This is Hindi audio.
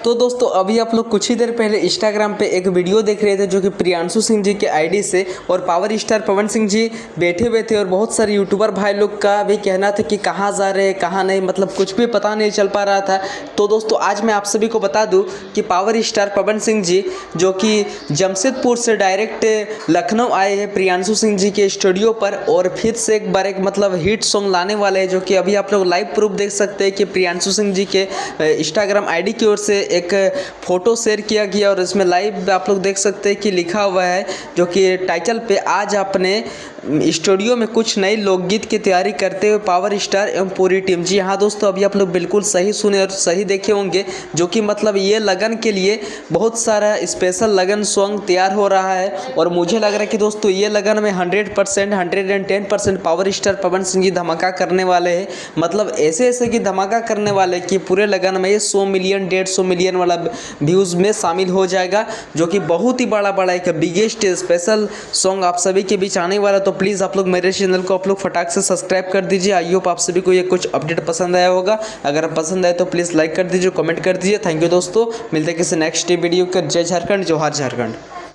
तो दोस्तों अभी आप लोग कुछ ही देर पहले इंस्टाग्राम पे एक वीडियो देख रहे थे जो कि प्रियांशु सिंह जी के आईडी से, और पावर स्टार पवन सिंह जी बैठे हुए थे और बहुत सारे यूट्यूबर भाई लोग का भी कहना था कि कहाँ जा रहे हैं कहाँ नहीं, मतलब कुछ भी पता नहीं चल पा रहा था। तो दोस्तों आज मैं आप सभी को बता दूं कि पावर स्टार पवन सिंह जी जो कि जमशेदपुर से डायरेक्ट लखनऊ आए हैं प्रियांशु सिंह जी के स्टूडियो पर, और फिर से एक बार एक मतलब हिट सॉन्ग लाने वाले हैं, जो कि अभी आप लोग लाइव प्रूफ देख सकते हैं कि प्रियांशु सिंह जी के इंस्टाग्राम आईडी की ओर से एक फ़ोटो शेयर किया गया और इसमें लाइव आप लोग देख सकते हैं कि लिखा हुआ है जो कि टाइटल पे, आज अपने स्टूडियो में कुछ नए लोकगीत की तैयारी करते हुए पावर स्टार एवं पूरी टीम। जी हाँ दोस्तों, अभी आप लोग बिल्कुल सही सुने और सही देखे होंगे, जो कि मतलब ये लगन के लिए बहुत सारा स्पेशल लगन सॉन्ग तैयार हो रहा है। और मुझे लग रहा है कि दोस्तों ये लगन में 100% 110% पावर स्टार पवन सिंह जी धमाका करने वाले हैं। मतलब ऐसे ऐसे कि धमाका करने वाले कि पूरे लगन में ये 100 मिलियन 150 मिलियन वाला व्यूज़ में शामिल हो जाएगा, जो कि बहुत ही बड़ा एक बिगेस्ट स्पेशल सॉन्ग आप सभी के बीच आने वाला। तो प्लीज़ आप लोग मेरे चैनल को आप लोग फटाक से सब्सक्राइब कर दीजिए। आई होप आप सभी को ये कुछ अपडेट पसंद आया होगा। अगर पसंद आए तो प्लीज़ लाइक कर दीजिए, कमेंट कर दीजिए। थैंक यू दोस्तों, मिलते हैं किसी नेक्स्ट वीडियो के। जय झारखंड, जोहार झारखंड।